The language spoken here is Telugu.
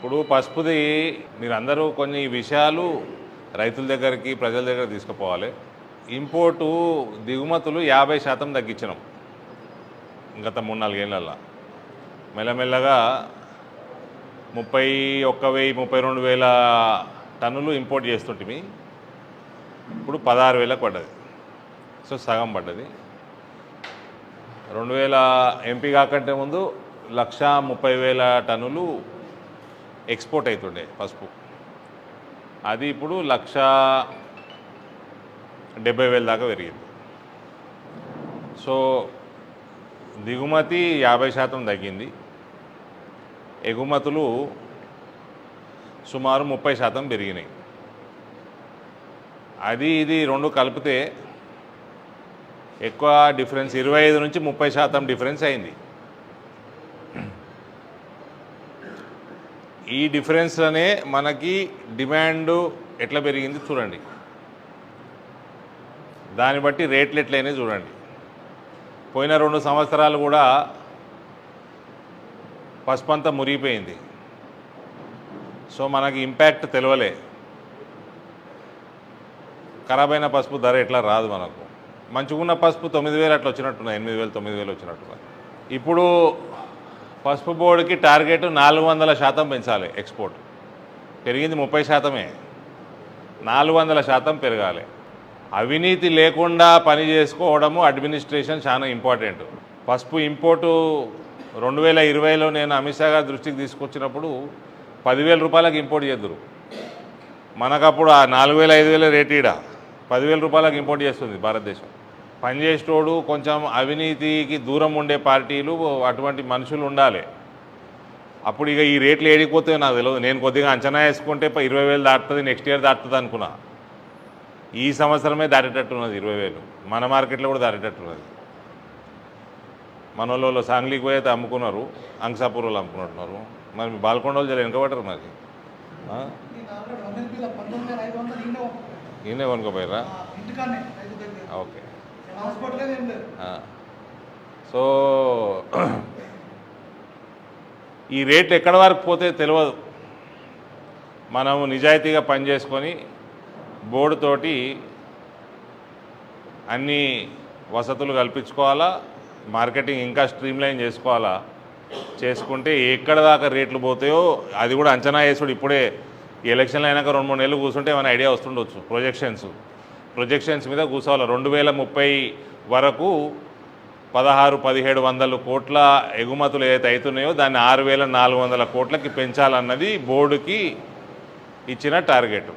ఇప్పుడు పసుపుది మీరందరూ కొన్ని విషయాలు రైతుల దగ్గరికి ప్రజల దగ్గర తీసుకుపోవాలి. ఇంపోర్టు దిగుమతులు 50% తగ్గించినాం గత 3-4 ఏళ్ళల్లో. మెల్లమెల్లగా 31,000-32,000 టన్నులు ఇంపోర్ట్ చేస్తుంటిమి. ఇప్పుడు 16,000 పడ్డది. సో సగం పడ్డది. 2000 ఎంపీ కాకంటే ముందు 130,000 టన్నులు ఎక్స్పోర్ట్ అవుతుండే పసుపు. అది ఇప్పుడు 170,000 దాకా పెరిగింది. సో దిగుమతి 50% తగ్గింది, ఎగుమతులు సుమారు 30% పెరిగినాయి. అది ఇది రెండు కలిపితే ఎక్కువ డిఫరెన్స్ 25 నుంచి 30% డిఫరెన్స్ అయింది. ఈ డిఫరెన్స్లోనే మనకి డిమాండ్ ఎట్లా పెరిగింది చూడండి, దాన్ని బట్టి రేట్లు ఎట్లయినాయి చూడండి. పోయిన 2 సంవత్సరాలు కూడా పసుపు అంతా మురిగిపోయింది. సో మనకి ఇంపాక్ట్ తెలియలే. ఖరాబ్ అయిన పసుపు ధర ఎట్లా రాదు మనకు. మంచిగున్న పసుపు 9,000 అట్లా వచ్చినట్టున్నాయి, 8,000-9,000 వచ్చినట్టున్నాయి. ఇప్పుడు పసుపు బోర్డుకి టార్గెట్ 400% పెంచాలి. ఎక్స్పోర్ట్ పెరిగింది 30%, 400% పెరగాలి. అవినీతి లేకుండా పని చేసుకోవడము అడ్మినిస్ట్రేషన్ చాలా ఇంపార్టెంట్. పసుపు ఇంపోర్టు 2020లో నేను అమిత్ షా గారి దృష్టికి తీసుకొచ్చినప్పుడు 10,000 రూపాయలకు ఇంపోర్ట్ చేద్దరు. మనకప్పుడు ఆ 4,000-5,000 రేటు ఈడ 10,000 రూపాయలకు ఇంపోర్ట్ చేస్తుంది భారతదేశం. పనిచేసేటోడు కొంచెం అవినీతికి దూరం ఉండే పార్టీలు అటువంటి మనుషులు ఉండాలి. అప్పుడు ఇక ఈ రేట్లు ఏడిపోతే నాకు తెలియదు. నేను కొద్దిగా అంచనా వేసుకుంటే 20,000 దాటుతుంది, నెక్స్ట్ ఇయర్ దాటుతుంది అనుకున్నా. ఈ సంవత్సరమే దాటేటట్టున్నది 20,000. మన మార్కెట్లో కూడా దాటేటట్టున్నది. మన వాళ్ళు సాంగ్లీకి పోయి అయితే అమ్ముకున్నారు, అంకసాపూర్ వాళ్ళు అమ్ముకున్నట్టున్నారు. మరి మీ బాల్కొండ వాళ్ళు జర వెనుకబడ్డారు. మరి ఈయనే కొనుక్కోపోయారా? ఓకే. సో ఈ రేట్లు ఎక్కడి వరకు పోతే తెలియదు. మనము నిజాయితీగా పనిచేసుకొని బోర్డుతోటి అన్ని వసతులు కల్పించుకోవాలా, మార్కెటింగ్ ఇంకా స్ట్రీమ్లైన్ చేసుకోవాలా. చేసుకుంటే ఎక్కడ దాకా రేట్లు పోతాయో అది కూడా అంచనా వేసుడు. ఇప్పుడే ఈ ఎలక్షన్లు అయినాక 2-3 నెలలు కూర్చుంటే ఏమైనా ఐడియా వస్తుండొచ్చు. ప్రొజెక్షన్స్ మీద కూర్చోవాలి. 2030 వరకు 1600-1700 కోట్ల ఎగుమతులు ఏదైతే అవుతున్నాయో దాన్ని 6,400 కోట్లకి పెంచాలన్నది బోర్డుకి ఇచ్చిన టార్గెట్.